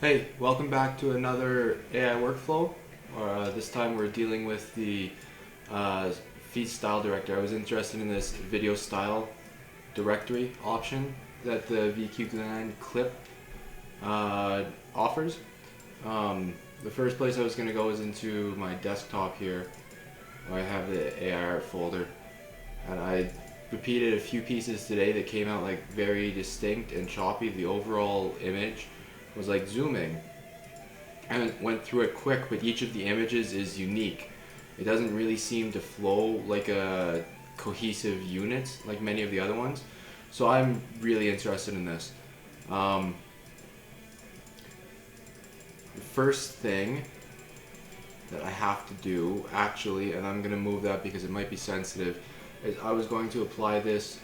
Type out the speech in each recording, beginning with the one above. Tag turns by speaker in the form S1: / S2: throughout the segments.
S1: Hey, welcome back to another AI workflow. This time we're dealing with the uh, feed style director. I was interested in this video style directory option that the VQ9 clip offers. The first place I was going to go is into my desktop here, where I have the AI art folder, and I repeated a few pieces today that came out like very distinct and choppy. The overall image was like zooming, and it went through it quick, but each of the images is unique. It doesn't really seem to flow like a cohesive unit like many of the other ones. So I'm really interested in this. Um, the first thing that I have to do, actually, and I'm going to move that because it might be sensitive, is I was going to apply this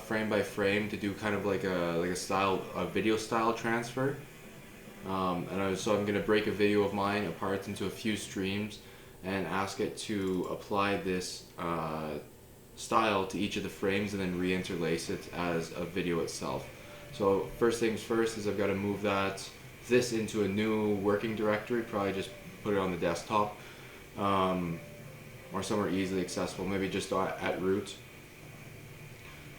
S1: frame by frame to do kind of like a video style transfer. So I'm going to break a video of mine apart into a few streams and ask it to apply this style to each of the frames and then reinterlace it as a video itself. So first things first is I've got to move this into a new working directory, probably just put it on the desktop or somewhere easily accessible, maybe just at root,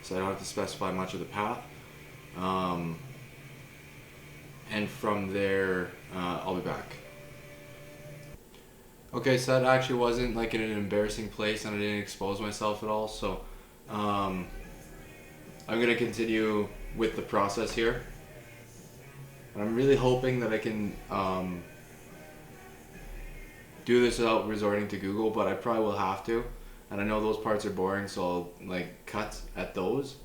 S1: so I don't have to specify much of the path. And from there, I'll be back. Okay, so that actually wasn't like in an embarrassing place and I didn't expose myself at all, so I'm going to continue with the process here. And I'm really hoping that I can do this without resorting to Google, but I probably will have to. And I know those parts are boring, so I'll like cut at those.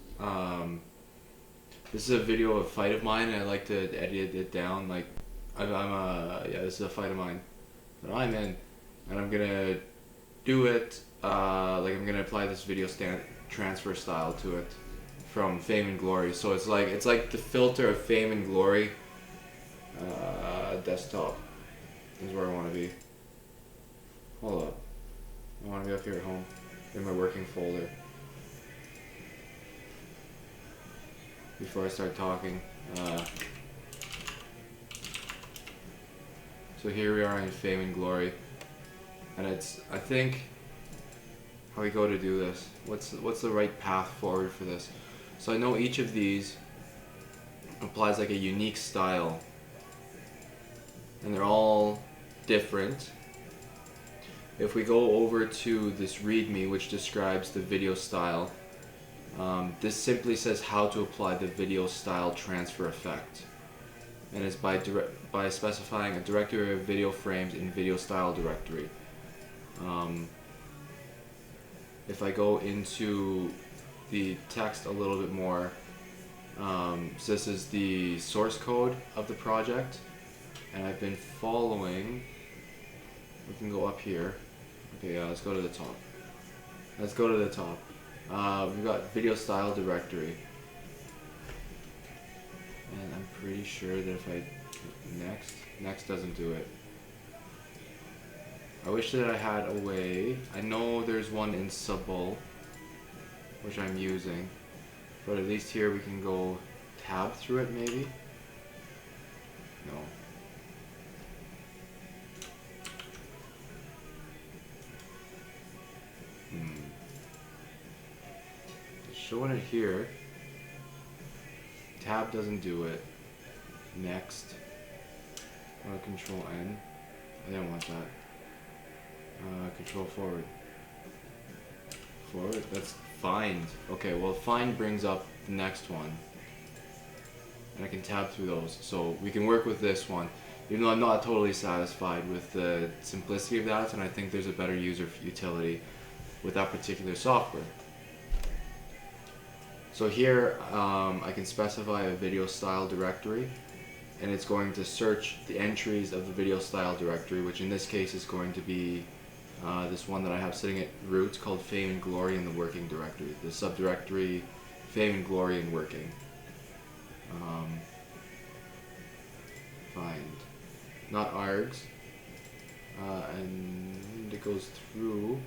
S1: This is a video of a fight of mine, and I like to edit it down. Like, this is a fight of mine that I'm in, and I'm gonna do it. I'm gonna apply this video transfer style to it from Fame and Glory. So it's like the filter of Fame and Glory. Desktop is where I want to be. Hold up, I want to be up here at home in my working folder. Before I start talking. So here we are in Fame and Glory, and I think how we go to do this. What's the right path forward for this? So I know each of these applies like a unique style, and they're all different. If we go over to this README, which describes the video style, this simply says how to apply the video style transfer effect, and it's by specifying a directory of video frames in video style directory. If I go into the text a little bit more, so this is the source code of the project, and I've been following. We can go up here. Okay, let's go to the top. Let's go to the top. We've got video style directory, and I'm pretty sure that if I next doesn't do it. I wish that I had a way. I know there's one in Subble, which I'm using, but at least here we can go tab through it maybe. No. Showing it here. Tab doesn't do it. Next. Control N. I didn't want that. Control forward. Forward? That's find. Okay, well find brings up the next one. And I can tab through those. So we can work with this one. Even though I'm not totally satisfied with the simplicity of that, and I think there's a better user utility with that particular software. So here I can specify a video style directory, and it's going to search the entries of the video style directory, which in this case is going to be this one that I have sitting at root called Fame and Glory in the working directory, the subdirectory Fame and Glory in working. Find, not args, and it goes through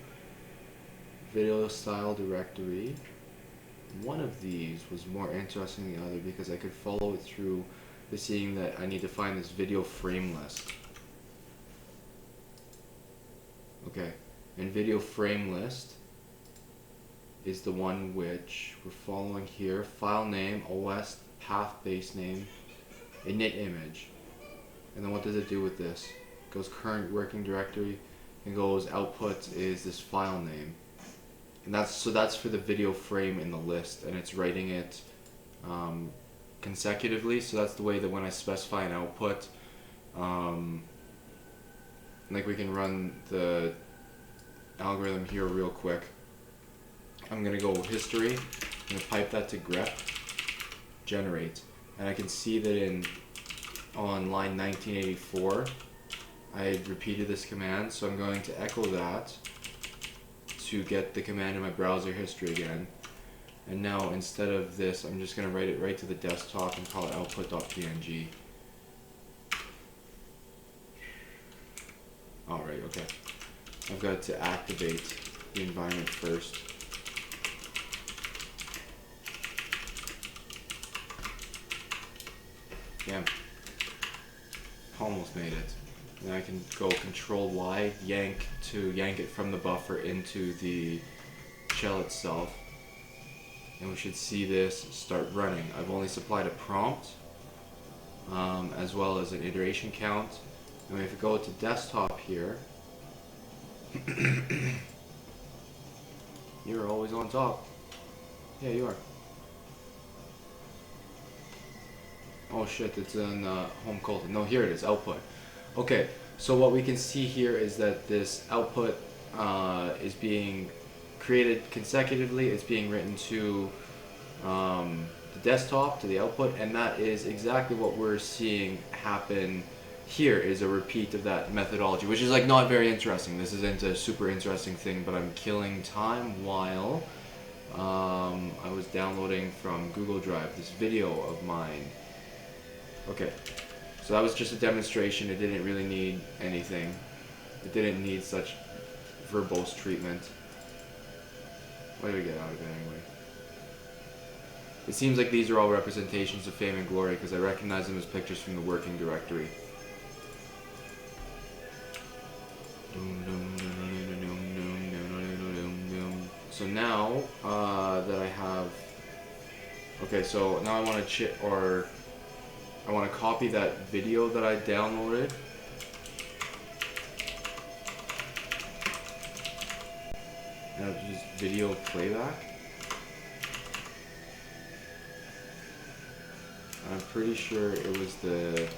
S1: video style directory. One of these was more interesting than the other because I could follow it through is seeing that I need to find this video frame list. Okay, and video frame list is the one which we're following here. File name, OS, path base name, init image. And then what does it do with this? It goes current working directory and goes output is this file name. And that's for the video frame in the list, and it's writing it consecutively. So that's the way that when I specify an output, like we can run the algorithm here real quick. I'm gonna go history, I'm gonna pipe that to grep, generate, and I can see that on line 1984 I repeated this command, so I'm going to echo that to get the command in my browser history again. And now instead of this, I'm just going to write it right to the desktop and call it output.png. Alright, okay. I've got to activate the environment first. Damn. Almost made it. And I can go Control Y, yank it from the buffer into the shell itself. And we should see this start running. I've only supplied a prompt, as well as an iteration count. And if we go to desktop here, you're always on top. Yeah, you are. Oh shit, it's in home Colton. No, here it is, output. Okay, so what we can see here is that this output is being created consecutively. It's being written to the desktop, to the output, and that is exactly what we're seeing happen here, is a repeat of that methodology, which is like not very interesting. This isn't a super interesting thing, but I'm killing time while I was downloading from Google Drive this video of mine. Okay, so that was just a demonstration. It didn't really need anything. It didn't need such verbose treatment. What do we get out of it anyway? It seems like these are all representations of fame and glory because I recognize them as pictures from the working directory. So now that I have... Okay, so now I want to I want to copy that video that I downloaded. And I'll use video playback. I'm pretty sure it was the...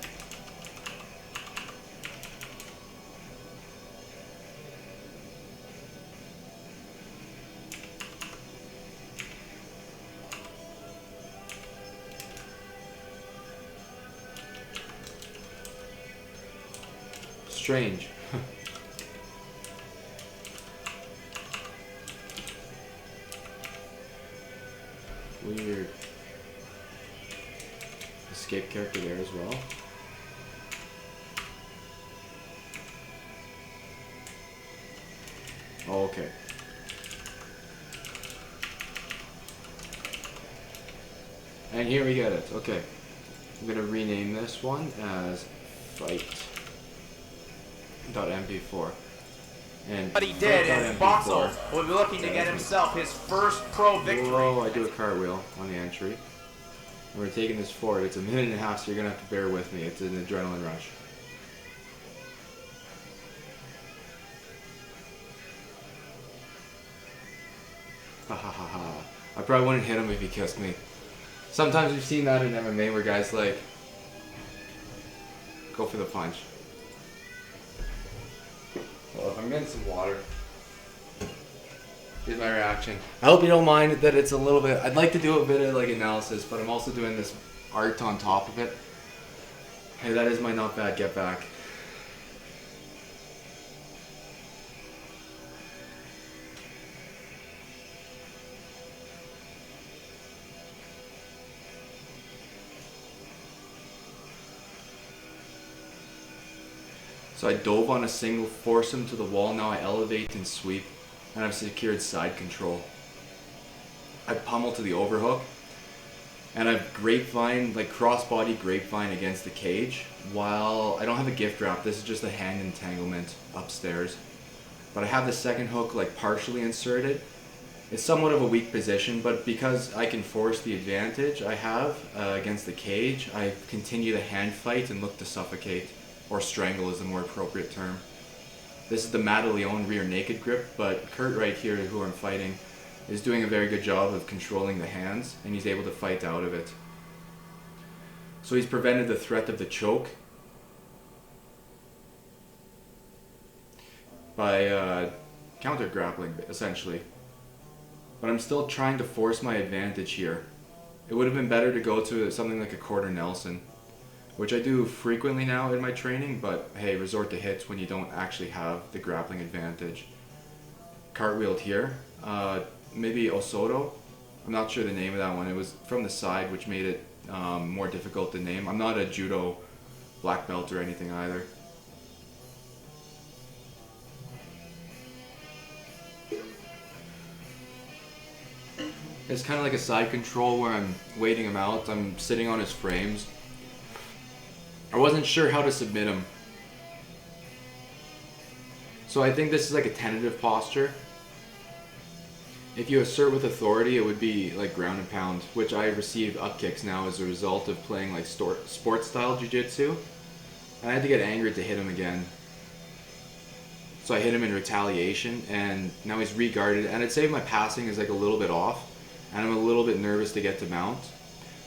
S1: Strange. Weird. Escape character there as well. Oh, okay. And here we get it. Okay. I'm gonna rename this one as fight.mp4. And
S2: what he did, and Boxel will be looking to get himself his first pro victory.
S1: Whoa, I do a cartwheel on the entry. We're taking this forward. It's a minute and a half, so you're gonna have to bear with me. It's an adrenaline rush. Ha ha ha ha. I probably wouldn't hit him if he kissed me. Sometimes we've seen that in MMA where guys like go for the punch. Well, if I'm getting some water, here's my reaction. I hope you don't mind that it's a little bit... I'd like to do a bit of like analysis, but I'm also doing this art on top of it. Hey, that is my not bad get back. So I dove on a single, force him to the wall. Now I elevate and sweep, and I've secured side control. I pummel to the overhook, And I've grapevine, like crossbody grapevine against the cage. While I don't have a gift wrap, this is just a hand entanglement upstairs. But I have the second hook like partially inserted. It's somewhat of a weak position, but because I can force the advantage I have against the cage, I continue the hand fight and look to suffocate, or strangle is the more appropriate term. This is the Madeleine rear naked grip, but Kurt right here, who I'm fighting, is doing a very good job of controlling the hands, and he's able to fight out of it. So he's prevented the threat of the choke by counter grappling, essentially. But I'm still trying to force my advantage here. It would have been better to go to something like a quarter Nelson, which I do frequently now in my training, but hey, resort to hits when you don't actually have the grappling advantage. Cartwheeled here. Maybe Osoto. I'm not sure the name of that one. It was from the side, which made it more difficult to name. I'm not a judo black belt or anything either. It's kind of like a side control where I'm waiting him out. I'm sitting on his frames. I wasn't sure how to submit him. So I think this is like a tentative posture. If you assert with authority, it would be like ground and pound, which I receive up kicks now as a result of playing like sports style jiu-jitsu. And I had to get angered to hit him again. So I hit him in retaliation, and now he's re-guarded. And I'd say my passing is like a little bit off, and I'm a little bit nervous to get to mount,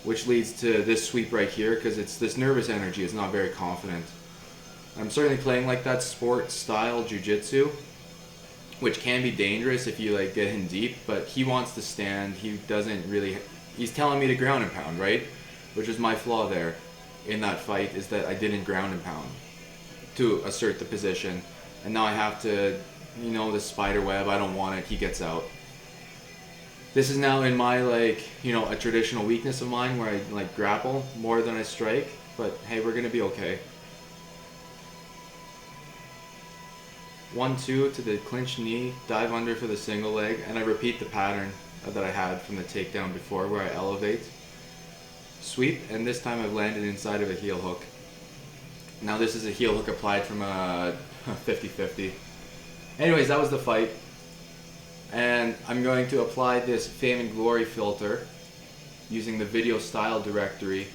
S1: which leads to this sweep right here, because it's this nervous energy. It's not very confident. I'm certainly playing like that sport style jiu-jitsu, which can be dangerous if you like get him deep, but he wants to stand. He doesn't really, he's telling me to ground and pound, right? Which is my flaw there in that fight, is that I didn't ground and pound to assert the position. And now I have to, you know, the spider web, I don't want it, he gets out. This is now in my, like, you know, a traditional weakness of mine where I like grapple more than I strike, but hey, we're gonna be okay. 1-2 to the clinch knee, dive under for the single leg, and I repeat the pattern that I had from the takedown before where I elevate, sweep, and this time I've landed inside of a heel hook. Now this is a heel hook applied from a 50-50. Anyways, that was the fight. And I'm going to apply this Fame and Glory filter using the video style directory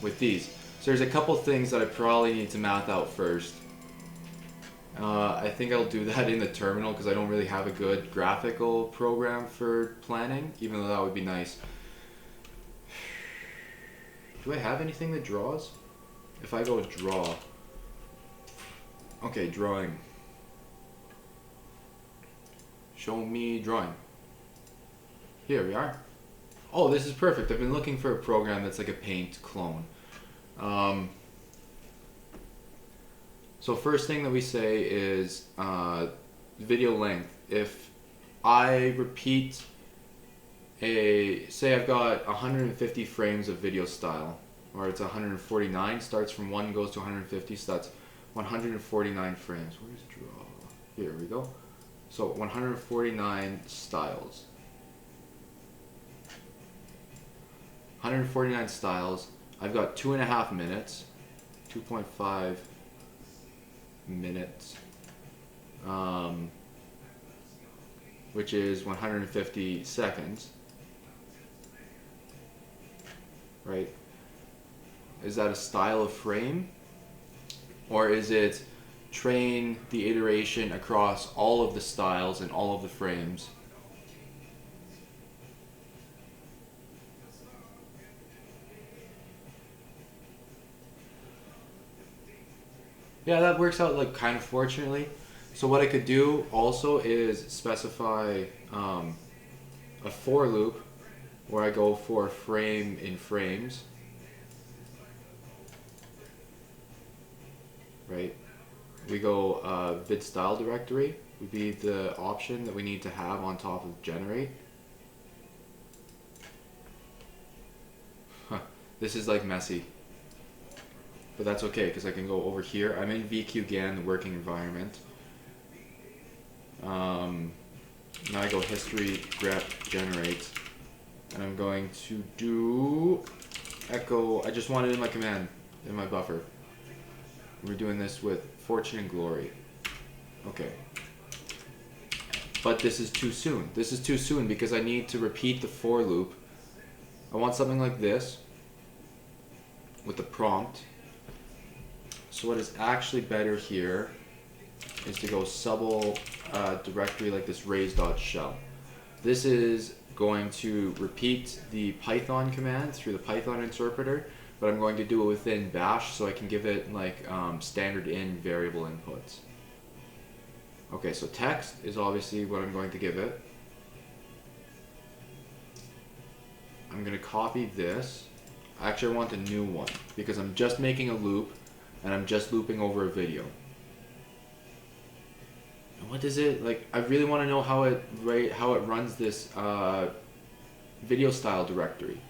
S1: with these. So there's a couple things that I probably need to math out first. I think I'll do that in the terminal because I don't really have a good graphical program for planning, even though that would be nice. Do I have anything that draws? If I go draw. Okay, drawing. Show me drawing. Here we are. Oh, this is perfect. I've been looking for a program that's like a Paint clone. So first thing that we say is video length. If I repeat say I've got 150 frames of video style, or it's 149, starts from 1 goes to 150, so that's 149 frames. Where's draw? Here we go. So 149 styles. 149 styles. I've got 2.5 minutes, 2.5 minutes, which is 150 seconds, right? Is that a style of frame? Or is it train the iteration across all of the styles and all of the frames? Yeah, that works out like kind of fortunately. So what I could do also is specify a for loop where I go for frame in frames, right? We go vid style directory would be the option that we need to have on top of generate. This is like messy. But that's okay, because I can go over here. I'm in VQGAN, the working environment. Now I go history grep generate. And I'm going to do echo. I just want it in my command, in my buffer. We're doing this with fortune and glory. Okay. But this is too soon. This is too soon because I need to repeat the for loop. I want something like this with the prompt. So what is actually better here is to go subble directory like this raise.shell. This is going to repeat the Python command through the Python interpreter, but I'm going to do it within bash so I can give it like standard in variable inputs. Okay, so text is obviously what I'm going to give it. I'm going to copy this. Actually, I want a new one because I'm just making a loop and I'm just looping over a video. And what is it like? I really want to know how it runs this video style directory,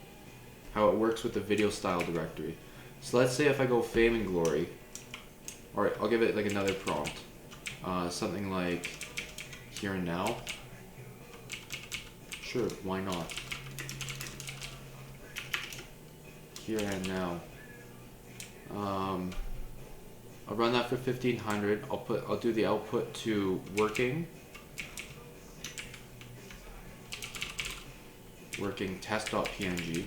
S1: how it works with the video style directory. So let's say if I go fame and glory, all right, I'll give it like another prompt, something like here and now. Sure, why not? Here and now. I'll run that for 1500. I'll do the output to working test.png,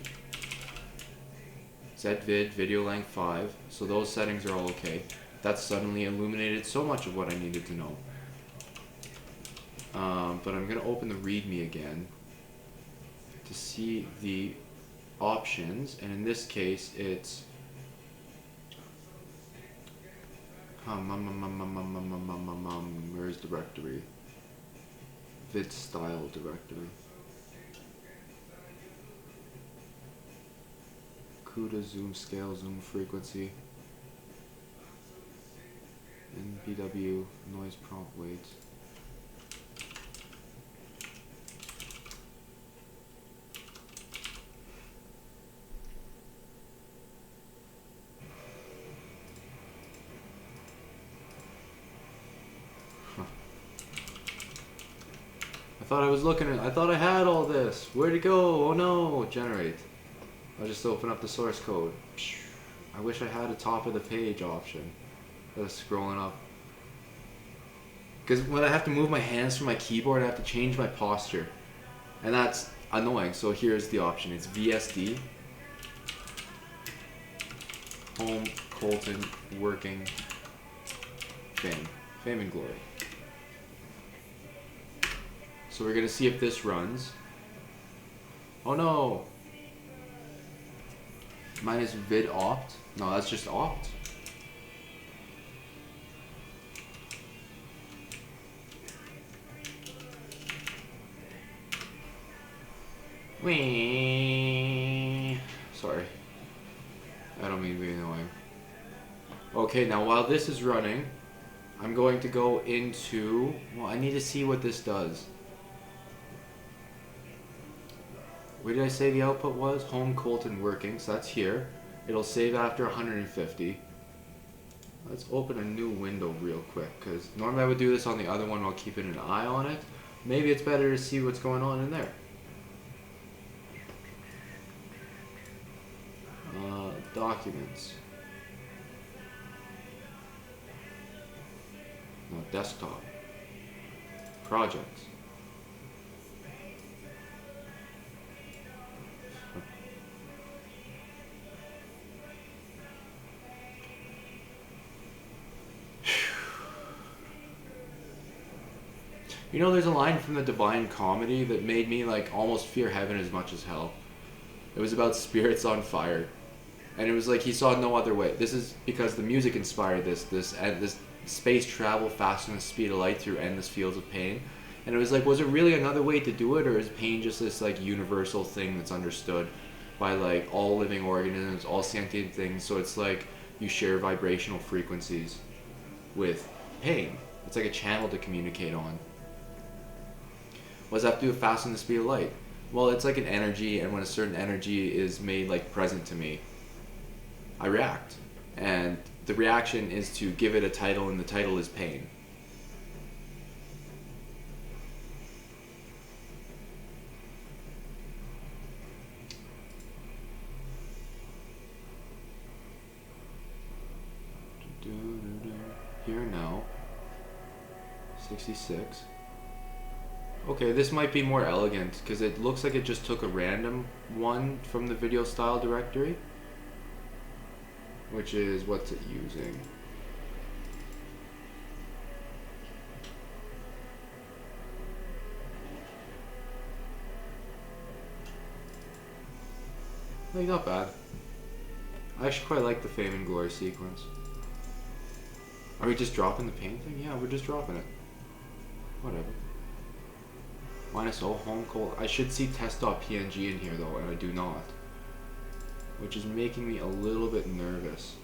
S1: zvid video length 5. So those settings are all okay. That's suddenly illuminated so much of what I needed to know. But I'm gonna open the README again to see the options, and in this case it's where's directory? Vid style directory. CUDA, zoom scale, zoom frequency, NBW, noise prompt weights. I thought I had all this. Where'd it go? Oh no, generate. I'll just open up the source code. I wish I had a top of the page option. That's scrolling up. Because when I have to move my hands from my keyboard, I have to change my posture. And that's annoying. So here's the option. It's VSD. Home, Colton, working, fame. Fame and glory. So we're going to see if this runs. Oh no! Mine is vid opt. No, that's just opt. Whee! Sorry. I don't mean to be annoying. Okay, now while this is running, I'm going to go into... Well, I need to see what this does. Where did I say the output was? Home, Colton, working. So that's here. It'll save after 150. Let's open a new window real quick, because normally I would do this on the other one while keeping an eye on it. Maybe it's better to see what's going on in there. Documents. No, desktop. Projects. You know, there's a line from the Divine Comedy that made me like almost fear heaven as much as hell. It was about spirits on fire, and it was like he saw no other way. This is because the music inspired this space travel faster than the speed of light through endless fields of pain. And it was like, was it really another way to do it, or is pain just this like universal thing that's understood by like all living organisms, all sentient things? So it's like you share vibrational frequencies with pain. It's like a channel to communicate on. What does that have to do with faster than the speed of light? Well, it's like an energy, and when a certain energy is made like present to me, I react. And the reaction is to give it a title, and the title is pain. 66. Okay, this might be more elegant because it looks like it just took a random one from the video style directory, which is, what's it using? Like, not bad. I actually quite like the Fame and Glory sequence. Are we just dropping the paint thing? Yeah, we're just dropping it. Whatever. -0 home cold. I should see test.png in here though, and I do not. Which is making me a little bit nervous.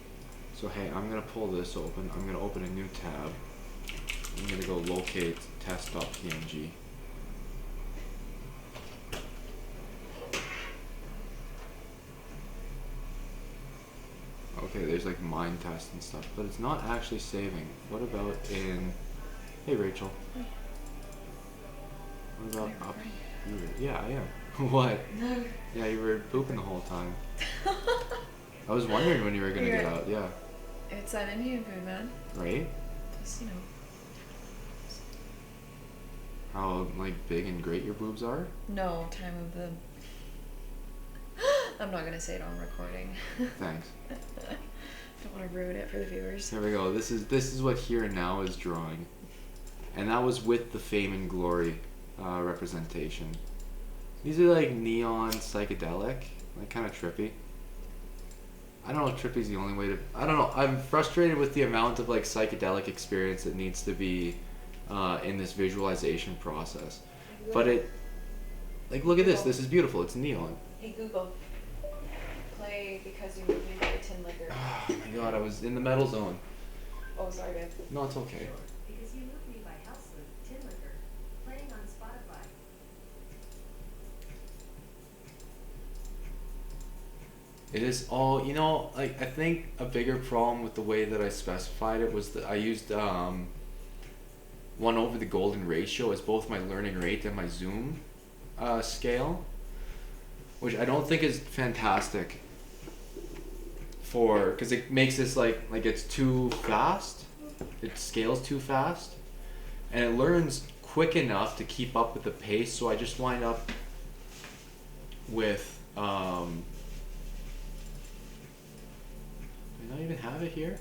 S1: So hey, I'm gonna pull this open. I'm gonna open a new tab. I'm gonna go locate test.png. Okay, there's like mine test and stuff, but it's not actually saving. What about in... Hey Rachel. What about up here? Yeah, I am. What?
S3: No.
S1: Yeah, you were pooping the whole time. I was wondering when you were gonna get out, yeah.
S3: It's an Indian food, man.
S1: Right?
S3: Just, you know.
S1: How, like, big and great your boobs are?
S3: No, time of the... I'm not gonna say it on recording.
S1: Thanks.
S3: Don't want to ruin it for the viewers.
S1: There we go. This is what Here and Now is drawing. And that was with the Fame and Glory representation. These are like neon psychedelic, like kind of trippy. I don't know if trippy's the only way to... I don't know. I'm frustrated with the amount of like psychedelic experience that needs to be in this visualization process. But it... Like, look at this. This is beautiful. It's neon.
S3: Hey Google, play Because You Moved Me by Tin Liquor.
S1: Oh my god, I was in the metal zone.
S3: Oh, sorry, babe.
S1: No, it's okay.
S4: Because You Moved Me by Housewood, Tin Liquor, playing on Spotify.
S1: It is all, you know, like, I think a bigger problem with the way that I specified it was that I used 1 over the golden ratio as both my learning rate and my zoom scale, which I don't think is fantastic for, because it makes this like it's too fast, it scales too fast, and it learns quick enough to keep up with the pace, so I just wind up with do I not even have it here?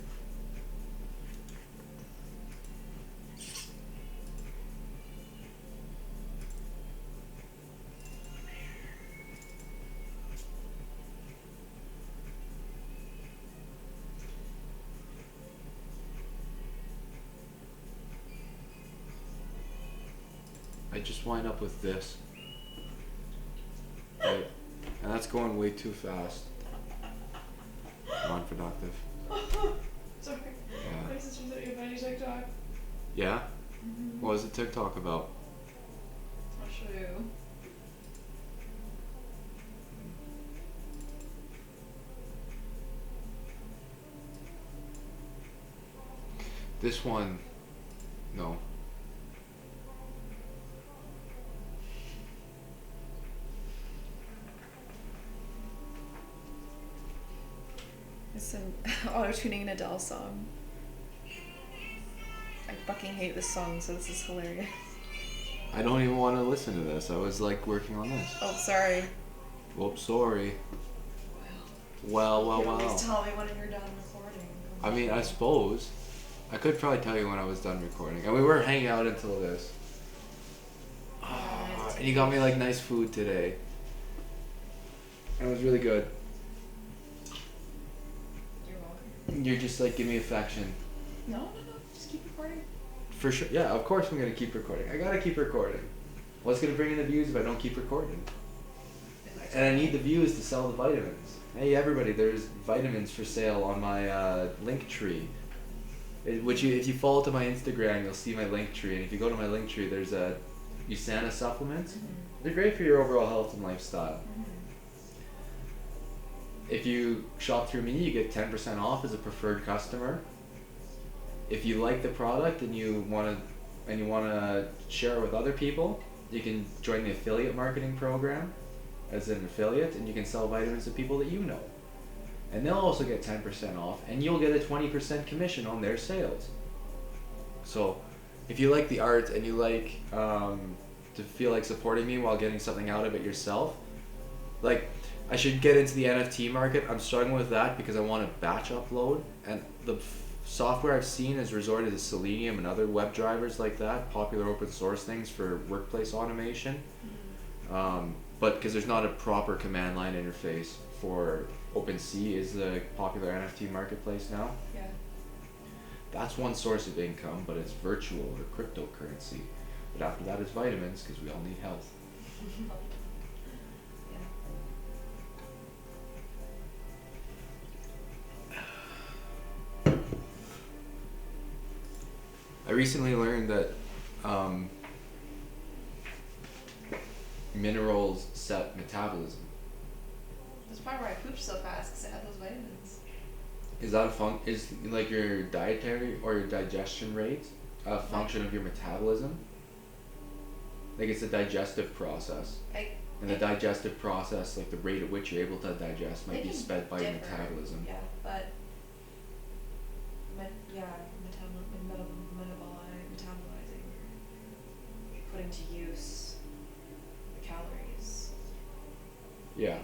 S1: I just wind up with this. Right? And that's going way too fast. Non-productive.
S3: Sorry.
S1: Yeah.
S3: My sister sent you a funny TikTok.
S1: Yeah? What was the TikTok about?
S3: I'll show you.
S1: This one, no.
S3: It's an auto-tuning an Adele song. I fucking hate this song, so this is hilarious.
S1: I don't even want to listen to this. I was like working on this.
S3: Oh, sorry.
S1: Whoops, sorry.
S3: You
S1: Well.
S3: always tell me when you're done recording.
S1: I mean, I suppose. I could probably tell you when I was done recording. And we were hanging out until this. And you got me like nice food today. And it was really good.
S3: You're welcome.
S1: You're just like, give me affection.
S3: No. Just keep recording.
S1: For sure. Yeah, of course I'm going to keep recording. I got to keep recording. What's going to bring in the views if I don't keep recording? And I need the views to sell the vitamins. Hey everybody, there's vitamins for sale on my link tree. If you follow to my Instagram, you'll see my link tree. And if you go to my link tree, there's USANA supplements. They're great for your overall health and lifestyle. If you shop through me, you get 10% off as a preferred customer. If you like the product and you want to share it with other people, you can join the affiliate marketing program as an affiliate, and you can sell vitamins to people that you know. And they'll also get 10% off, and you'll get a 20% commission on their sales. So if you like the art and you like to feel like supporting me while getting something out of it yourself, like I should get into the NFT market. I'm struggling with that because I want to batch upload, and the software I've seen has resorted to Selenium and other web drivers like that, popular open source things for workplace automation. But because there's not a proper command line interface for OpenSea is the popular NFT marketplace now.
S3: Yeah.
S1: That's one source of income, but it's virtual or cryptocurrency. But after that is vitamins, because we all need health. I recently learned that minerals set metabolism.
S3: That's probably why I pooped so fast, because I had those vitamins.
S1: Is that is like your dietary or your digestion rate a function of your metabolism? Like it's a digestive process. And the digestive process, like the rate at which you're able to digest might be sped by your metabolism.
S3: Yeah, but metabolizing, putting to use the calories.
S1: Yeah.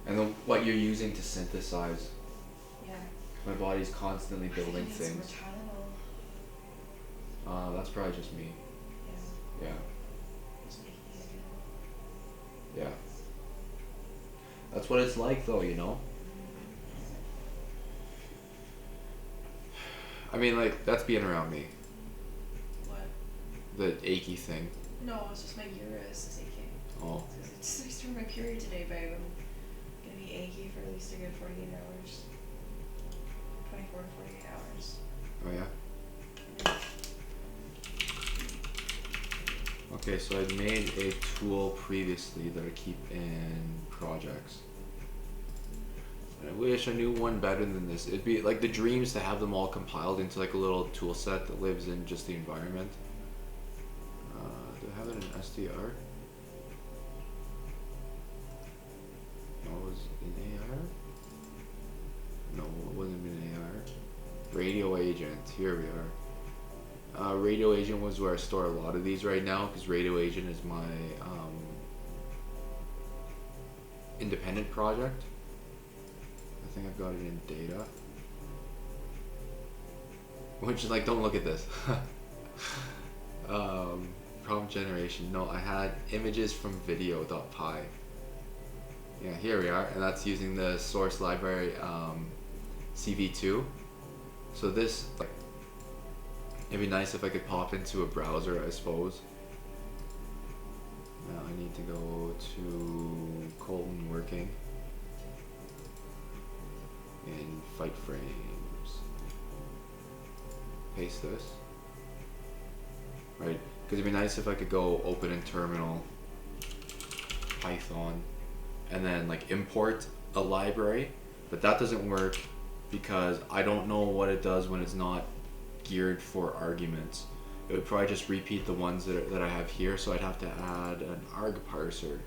S1: And then what you're using to synthesize.
S3: Yeah.
S1: My body's constantly building
S3: It's
S1: things. That's probably just me.
S3: Yeah.
S1: Yeah.
S3: Just making it
S1: Yeah. That's what it's like though, you know? I mean, like, that's being around me.
S3: What?
S1: The achy thing.
S3: No, it's just my uterus is aching.
S1: Oh.
S3: It's just through my period today, babe. I'm gonna be achy for at least a good 48 hours. 24 to 48 hours.
S1: Oh, yeah? Okay, so I made a tool previously that I keep in projects. I wish I knew one better than this. It'd be like the dreams to have them all compiled into like a little tool set that lives in just the environment. Do I have it in SDR? No, it was in AR? No, it wasn't in AR. Radio Agent, here we are. Radio Agent was where I store a lot of these right now because Radio Agent is my independent project. I think I've got it in data. Which, like, don't look at this. Prompt generation. No, I had images from video.py. Yeah, here we are, and that's using the source library CV2. So this, like, it'd be nice if I could pop into a browser, I suppose. Now I need to go to Colton working in fight frames. Paste this. Right, because it'd be nice if I could go open in terminal, Python, and then like import a library, but that doesn't work because I don't know what it does when it's not geared for arguments. It would probably just repeat the ones that I have here, so I'd have to add an arg parser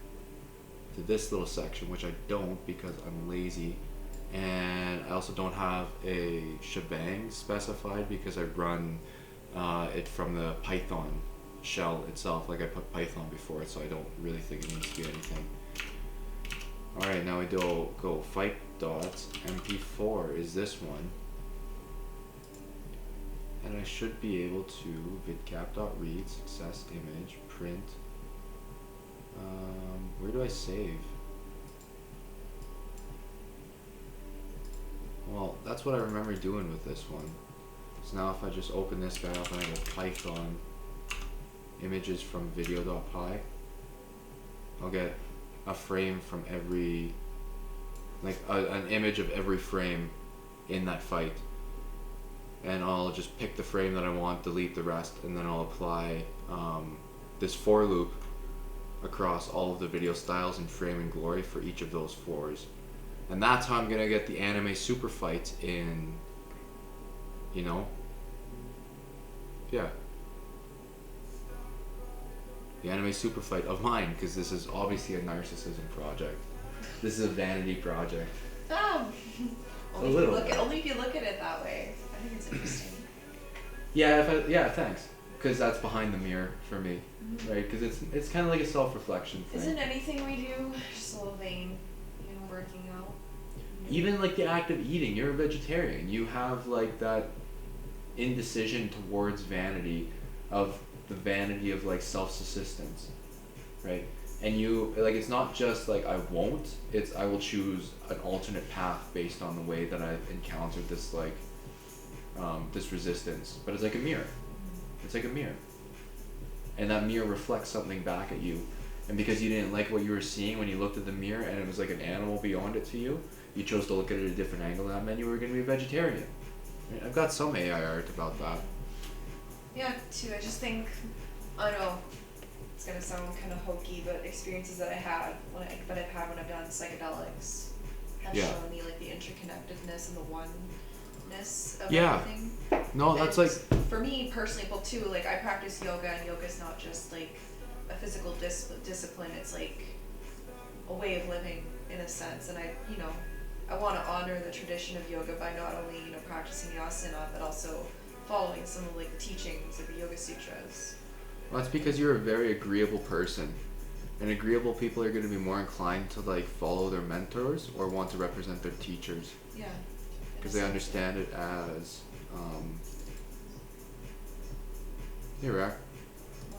S1: to this little section, which I don't because I'm lazy, and I also don't have a shebang specified because I run it from the Python shell itself. Like I put Python before it, so I don't really think it needs to be anything. Alright, now we go fight dots mp4 is this one. And I should be able to vidcap.read success image print. Where do I save? Well, that's what I remember doing with this one. So now if I just open this guy up and I go Python images from video.py, I'll get a frame from every, like an image of every frame in that fight. And I'll just pick the frame that I want, delete the rest, and then I'll apply this for loop across all of the video styles in Frame and Glory for each of those fours. And that's how I'm gonna get the anime super fights in, you know, yeah. The anime super fight of mine, because this is obviously a narcissism project. This is a vanity project.
S3: Only if you look at it that way. I think it's interesting.
S1: Yeah, yeah, thanks. because that's behind the mirror for me, right? Because it's kind of like a self-reflection thing.
S3: Isn't anything we do just a little vain, working out?
S1: Even like the act of eating, you're a vegetarian. You have like that indecision towards vanity, of the vanity of like self-subsistence, right? And you like, it's not just like I won't, it's I will choose an alternate path based on the way that I've encountered this like this resistance. But it's like a mirror. It's like a mirror. And that mirror reflects something back at you. And because you didn't like what you were seeing when you looked at the mirror and it was like an animal beyond it to you, you chose to look at it at a different angle, and that meant you were going to be a vegetarian. Right? I've got some AI art about that.
S3: Yeah, too. I just think, I know it's gonna sound kind of hokey, but experiences that I've had when I've done psychedelics has shown me like the interconnectedness and the oneness of everything.
S1: No, that's like,
S3: for me personally, well too, like I practice yoga, and yoga is not just like a physical discipline. It's like a way of living in a sense, and I want to honor the tradition of yoga by not only practicing the asana, but also following some of like the teachings of the Yoga Sutras.
S1: well, that's because you're a very agreeable person, and agreeable people are going to be more inclined to like follow their mentors or want to represent their teachers.
S3: Yeah.
S1: Because they understand it as here we are.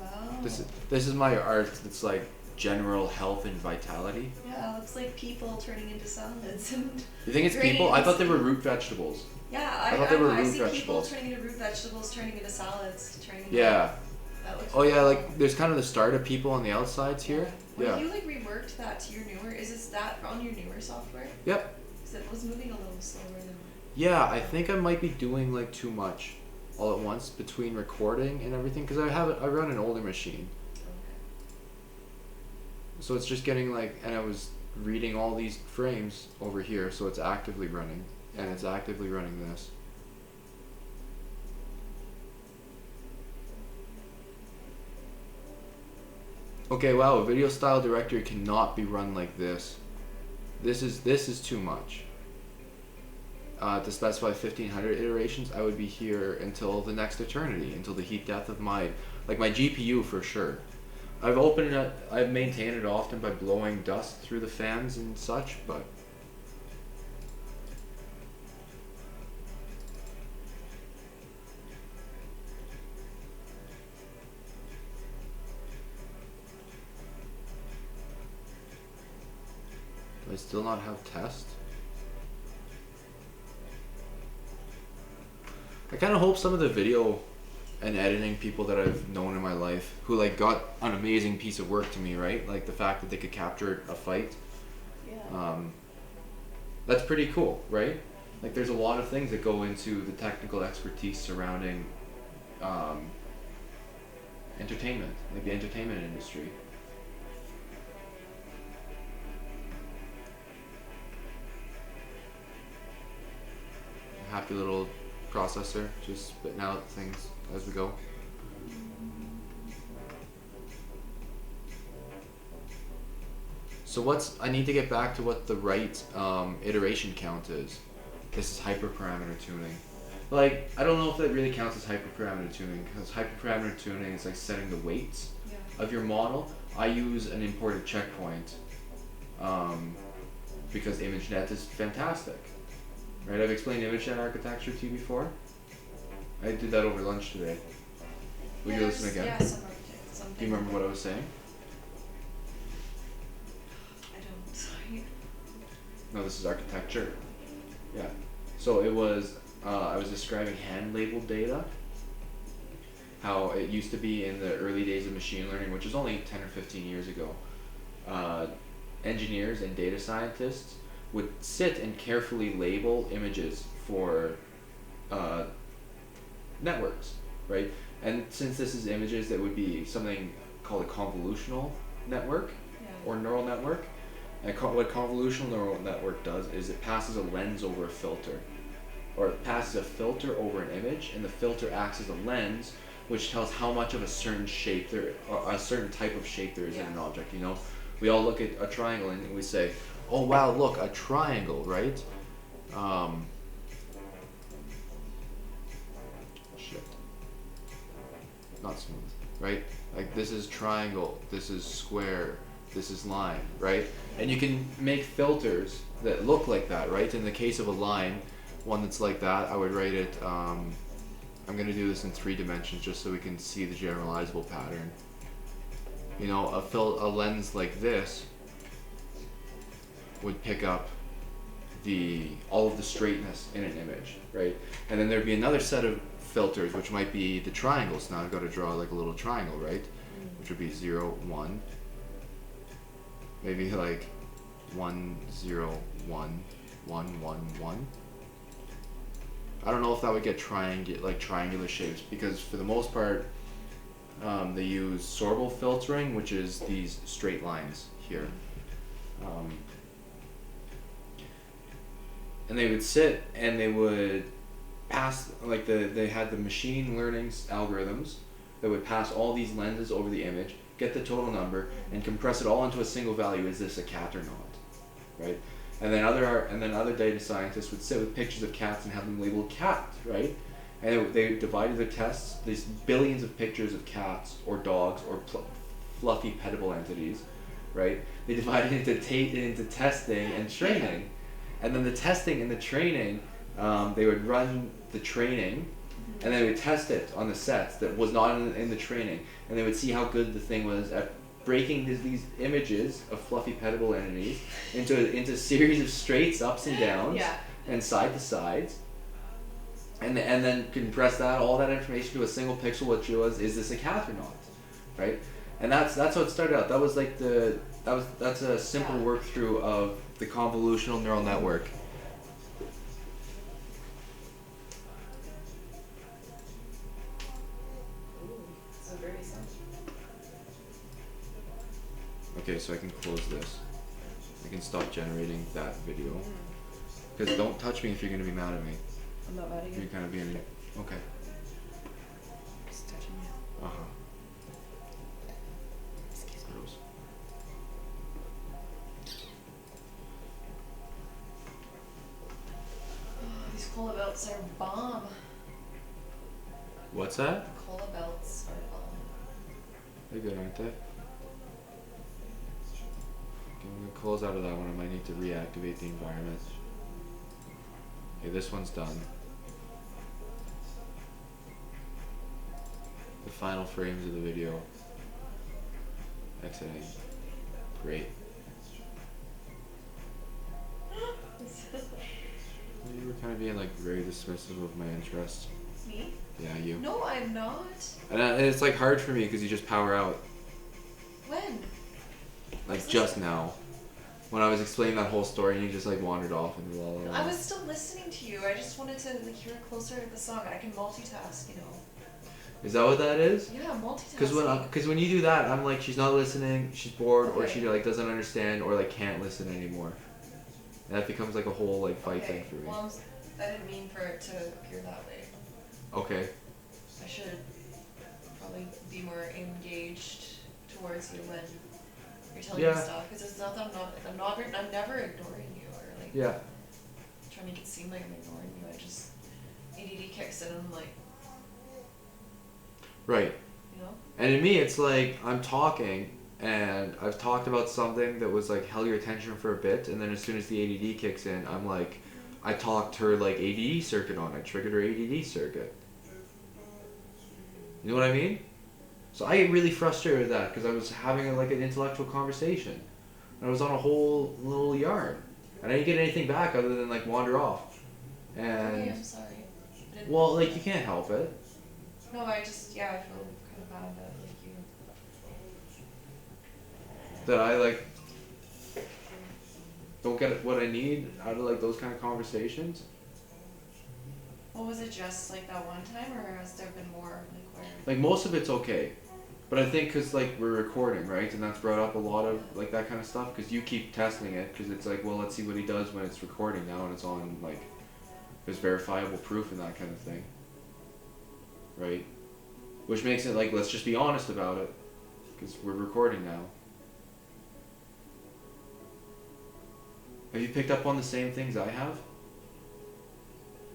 S3: Wow.
S1: This is my art. It's like general health and vitality.
S3: Yeah, it looks like people turning into salads and.
S1: You think it's people? I thought they were root vegetables.
S3: Yeah,
S1: I thought they were
S3: I
S1: root
S3: see people
S1: vegetables.
S3: turning into root vegetables, turning into salads, turning into.
S1: Yeah.
S3: That looks
S1: Oh yeah,
S3: cool.
S1: like there's kind of the startup people on the outsides here.
S3: Well,
S1: Yeah.
S3: you like reworked that to your newer. Is that on your newer software?
S1: Yep.
S3: Because it was moving a little slower than.
S1: Yeah, I think I might be doing like too much all at once between recording and everything, because I run an older machine.
S3: Okay.
S1: So it's just getting like, and I was reading all these frames over here, so it's actively running, and it's actively running this. Okay, wow, a video style directory cannot be run like this. This is too much. To specify 1500 iterations, I would be here until the next eternity, until the heat death of my GPU for sure. I've opened it, I've maintained it often by blowing dust through the fans and such, but do I still not have test? I kind of hope some of the video and editing people that I've known in my life who like got an amazing piece of work to me, right? Like the fact that they could capture a fight.
S3: Yeah.
S1: That's pretty cool, right? Like there's a lot of things that go into the technical expertise surrounding entertainment, like the entertainment industry. Happy little processor, just spitting out things as we go. So I need to get back to what the right iteration count is. This is hyperparameter tuning. Like, I don't know if that really counts as hyperparameter tuning, because hyperparameter tuning is like setting the weights of your model. I use an imported checkpoint because ImageNet is fantastic. Right, I've explained ImageNet architecture to you before. I did that over lunch today. Would you listen again?
S3: Yeah, something.
S1: Do you remember what I was saying?
S3: I don't. Sorry.
S1: No, this is architecture. Yeah. So it was, I was describing hand labeled data. How it used to be in the early days of machine learning, which was only 10 or 15 years ago. Engineers and data scientists would sit and carefully label images for networks, right? And since this is images, that would be something called a convolutional network or neural network. And what convolutional neural network does is it passes a lens over a filter, or it passes a filter over an image, and the filter acts as a lens, which tells how much of a certain shape or a certain type of shape there is in an object. You know, we all look at a triangle and we say, "Oh wow, look, a triangle," right? Shit. Not right? Like this is triangle, this is square, this is line, right? And you can make filters that look like that, right? In the case of a line, one that's like that, I would write it, I'm going to do this in 3 dimensions just so we can see the generalizable pattern. You know, a lens like this would pick up all of the straightness in an image, right? And then there'd be another set of filters, which might be the triangles. Now I've got to draw like a little triangle, right? Which would be 0, 1. Maybe like 1, 0, 1, 1, 1, 1. I don't know if that would get triangular shapes, because for the most part, they use Sorbel filtering, which is these straight lines here. And they would sit and they would pass, like they had the machine learning algorithms that would pass all these lenses over the image, get the total number, and compress it all into a single value. Is this a cat or not? Right? And then other data scientists would sit with pictures of cats and have them labeled cat, right? And they divided their tests, these billions of pictures of cats or dogs or fluffy petable entities, right? They divided it into testing and training. And then the testing and the training, they would run the training, and they would test it on the sets that was not in the training, and they would see how good the thing was at breaking these images of fluffy petable entities into a series of straights, ups and downs, and side to sides, and then compress all that information to a single pixel, which was, is this a cat or not, right? And that's how it started out. That was like that's a simple work through of the convolutional neural network.
S3: So very simple.
S1: Okay, so I can close this. I can stop generating that video. Because don't touch me if you're going to be mad at me.
S3: I'm not mad at
S1: You're
S3: you.
S1: kind of being... Okay.
S3: Just touching you.
S1: Uh-huh.
S3: Excuse me.
S1: Gross.
S3: These cola belts are bomb.
S1: What's that?
S3: Cola belts are bomb.
S1: They're good, aren't they? Okay, I'm going to close out of that one. I might need to reactivate the environment. Okay, this one's done. The final frames of the video. Exiting. Great. You were kind of being like very dismissive of my interest.
S3: Me?
S1: Yeah, you.
S3: No, I'm not.
S1: And it's like hard for me because you just power out.
S3: When?
S1: Like just now. When I was explaining that whole story and you just like wandered off and blah, blah, blah.
S3: I was still listening to you. I just wanted to like hear closer to the song. I can multitask, you know.
S1: Is that what that is?
S3: Yeah, multitasking.
S1: Because when you do that, I'm like, she's not listening, she's bored, or
S3: Okay.
S1: she like doesn't understand, or like can't listen anymore. And that becomes like a whole like fight thing for me.
S3: Well, I didn't mean for it to appear that way.
S1: Okay.
S3: I should probably be more engaged towards you when you're telling me
S1: Yeah.
S3: stuff. Because it's not that I'm never ignoring you or like
S1: Yeah.
S3: trying to make it seem like I'm ignoring you. I just ADD kicks in and I'm like,
S1: Right.
S3: you know.
S1: And in me, it's like I'm talking, and I've talked about something that was like held your attention for a bit, and then as soon as the ADD kicks in, I'm like, I talked her like ADD circuit on. I triggered her ADD circuit. You know what I mean? So I get really frustrated with that because I was having like an intellectual conversation, and I was on a whole little yarn, and I didn't get anything back other than like wander off.
S3: Okay,
S1: And
S3: I'm sorry. I didn't-
S1: well, like you can't help it.
S3: No, I just I feel kind of bad that like you.
S1: That I like don't get what I need out of like those kind of conversations.
S3: What was it just like that one time, or has there been more like where?
S1: Like most of it's okay, but I think because like we're recording, right, and that's brought up a lot of like that kind of stuff because you keep testing it because it's like, well, let's see what he does when it's recording now and it's on like there's verifiable proof and that kind of thing, right? Which makes it like let's just be honest about it because we're recording now. Have you picked up on the same things I have?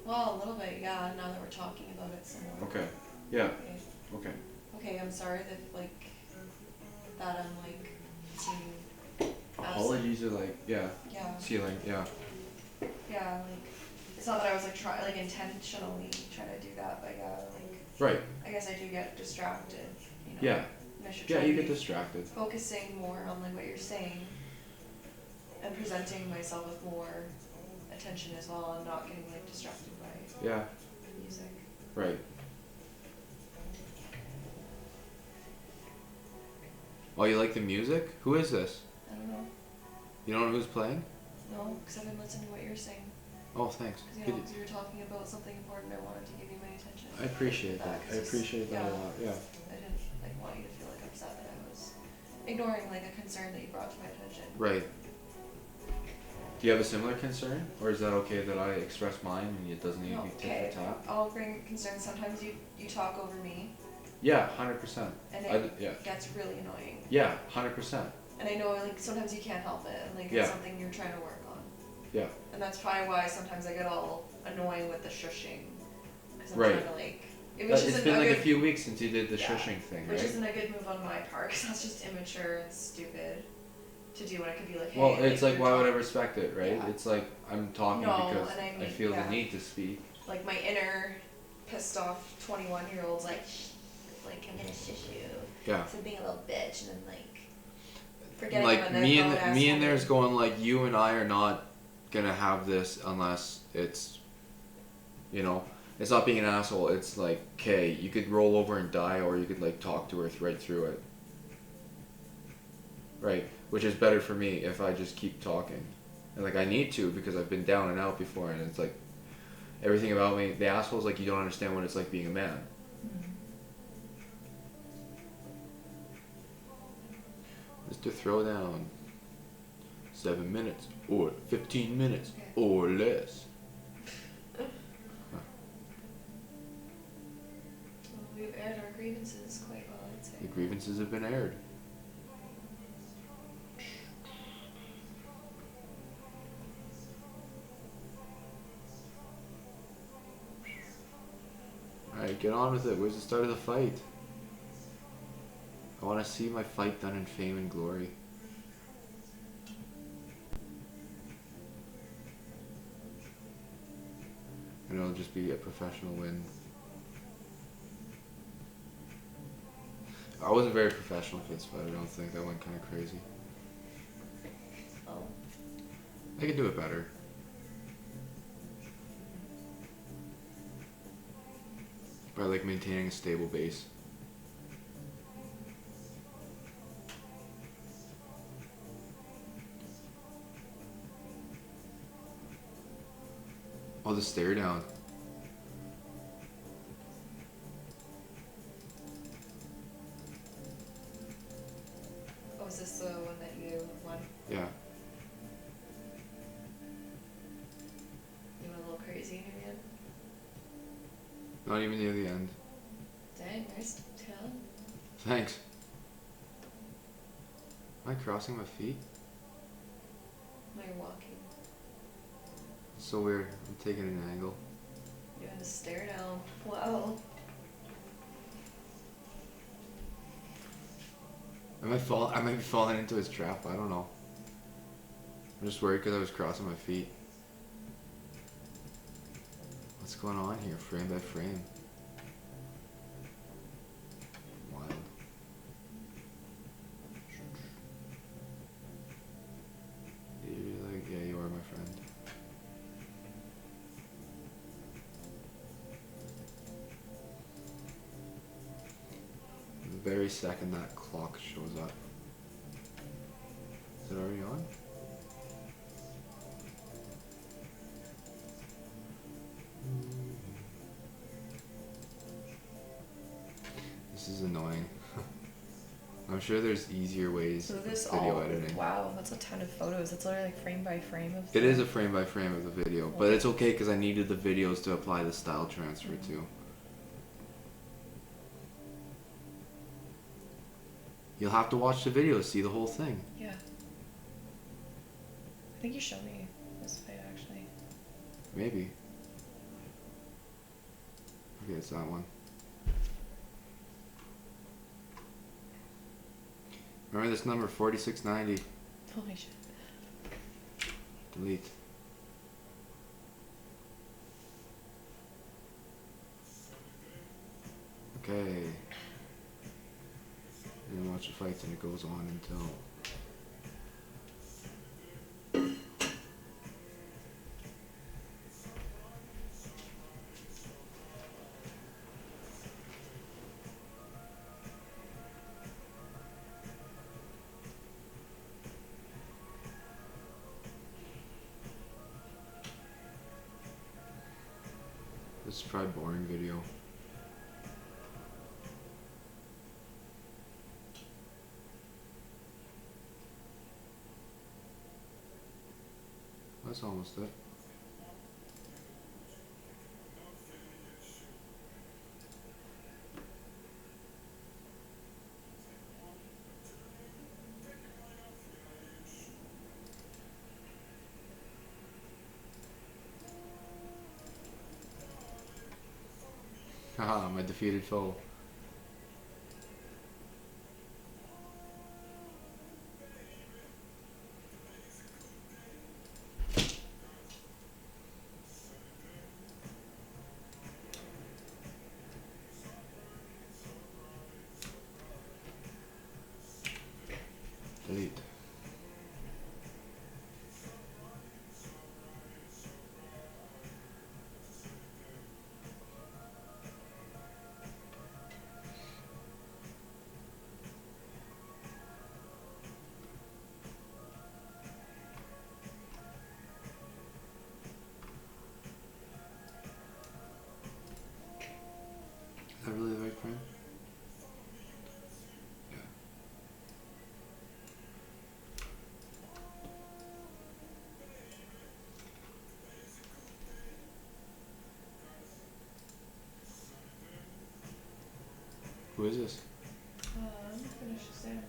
S3: Well, a little bit, yeah. Now that we're talking about it some more.
S1: Okay. Yeah.
S3: Okay.
S1: Okay.
S3: Okay, I'm sorry that I'm like seeming absent.
S1: Apologies are like, yeah,
S3: Yeah.
S1: ceiling, yeah.
S3: Yeah, like it's not that I was like intentionally trying to do that, but yeah, like
S1: Right,
S3: I guess I do get distracted, you know.
S1: yeah.
S3: And I should
S1: Yeah,
S3: try
S1: you
S3: to
S1: get
S3: be
S1: distracted.
S3: focusing more on like what you're saying and presenting myself with more attention as well and not getting like distracted by
S1: Yeah,
S3: music.
S1: right. Oh, you like the music? Who is this?
S3: I don't know.
S1: You don't know who's playing?
S3: No, because I've been listening to what you're saying.
S1: Oh, thanks.
S3: Because you know, you were talking about something important, I wanted to give you my attention.
S1: I appreciate that.
S3: 'Cause
S1: I
S3: it's-
S1: appreciate that a lot, yeah.
S3: I didn't like want you to feel like upset that I was ignoring like a concern that you brought to my attention.
S1: Right. Do you have a similar concern? Or is that okay that I express mine and it doesn't need to
S3: No,
S1: be
S3: okay,
S1: tit for tat?
S3: I'll bring concerns. Sometimes you talk over me,
S1: Yeah, 100%.
S3: and it
S1: Yeah.
S3: gets really annoying.
S1: Yeah, 100%.
S3: And I know like sometimes you can't help it, and like
S1: Yeah.
S3: it's something you're trying to work on.
S1: Yeah.
S3: And that's probably why sometimes I get all annoying with the shushing, because I'm
S1: Right.
S3: trying to like. Which
S1: It's
S3: isn't
S1: been
S3: a
S1: like
S3: good,
S1: a few weeks since you did the
S3: Yeah,
S1: shushing thing,
S3: which
S1: right?
S3: isn't a good move on my part, because that's just immature and stupid to do when I could be like, hey.
S1: Well, it's like,
S3: you're
S1: why would I
S3: talking-
S1: respect it, right?
S3: Yeah.
S1: It's like, I'm talking
S3: No,
S1: because
S3: and I
S1: I
S3: mean,
S1: feel
S3: yeah.
S1: the need to speak.
S3: Like my inner pissed off 21-year-old's like, shh, like I'm gonna shush you.
S1: Yeah.
S3: So being a little bitch and then like forgetting
S1: Like
S3: I'm a
S1: me
S3: grown-ass
S1: and there's
S3: woman.
S1: going like, you and I are not gonna have this unless it's, you know, it's not being an asshole. It's like, okay, you could roll over and die, or you could like talk to her right through it. Right, which is better for me if I just keep talking, and like I need to because I've been down and out before, and it's like everything about me. The asshole's like, you don't understand what it's like being a man. Mr. Throwdown. 7 minutes or 15 minutes
S3: Okay.
S1: or less.
S3: Well, we've aired our grievances quite well, I'd say.
S1: The grievances have been aired. Alright, get on with it. Where's the start of the fight? I want to see my fight done in fame and glory. And it'll just be a professional win. I wasn't very professional for this fight, I don't think. That went kind of crazy.
S3: Oh.
S1: I could do it better. By like maintaining a stable base. Oh, the stare down.
S3: Oh, is this the one that you won?
S1: Yeah.
S3: You went a little crazy near the end?
S1: Not even near the end.
S3: Dang, nice talent.
S1: Thanks. Am I crossing my feet?
S3: Now you're walking.
S1: It's so weird. I'm taking an angle.
S3: You had to stare down. Wow.
S1: I might be falling into his trap. I don't know. I'm just worried because I was crossing my feet. What's going on here, frame by frame? Wild. Yeah, you are my friend. The very second that clock shows up. Is it already on? This is annoying. I'm sure there's easier ways
S3: So
S1: with
S3: this
S1: video
S3: all,
S1: editing.
S3: wow, that's a ton of photos. It's literally like frame by frame of
S1: It is a frame by frame of the video, but it's okay because I needed the videos to apply the style transfer to. You'll have to watch the video to see the whole thing.
S3: Yeah. I think you showed me this fight actually.
S1: Maybe. Okay, it's that one. Remember this number, 4690.
S3: Holy shit.
S1: Delete. Okay. And then watch the fights and it goes on until... This is probably a boring video. That's almost it. Haha, my defeated foe. Delete. Is that really the right frame? Yeah. Who is this?
S3: Finish soon.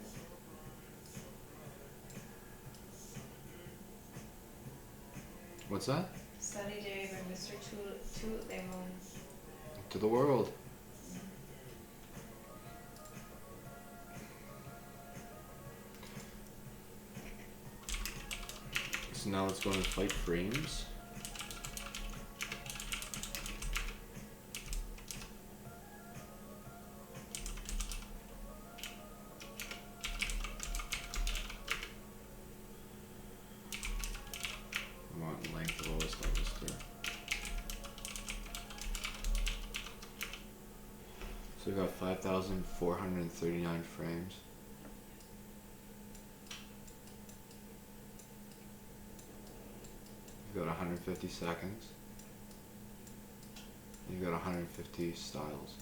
S1: What's that?
S3: Sunny Day by Mr. Toot Lemon.
S1: To the world. So now let's go and fight frames. I want length of all this levels too. So we got 5,439 frames. You've got 150 seconds. You've got 150 styles.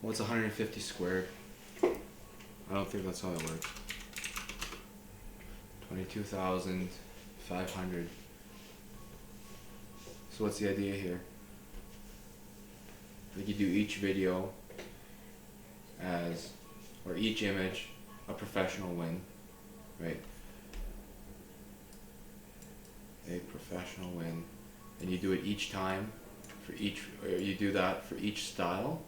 S1: What's 150 squared? I don't think that's how it works. 22,500. So what's the idea here? Like you do each video as, or each image, a professional win, right? A professional win. And you do it each time for each, or you do that for each style.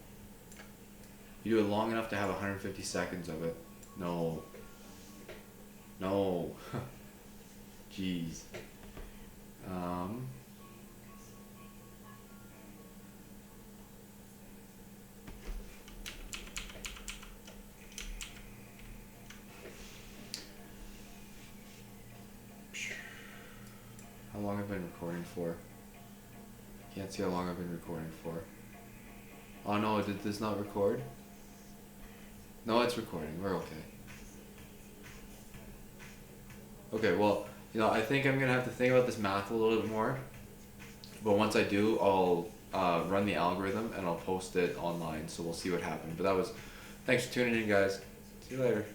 S1: You do it long enough to have 150 seconds of it. No. No. Jeez. How long have I been recording for? Can't see how long I've been recording for. Oh no, did this not record? No, it's recording. We're okay. Okay, well, you know, I think I'm gonna have to think about this math a little bit more. But once I do, I'll run the algorithm and I'll post it online. So we'll see what happens. But that was, thanks for tuning in, guys. See you later.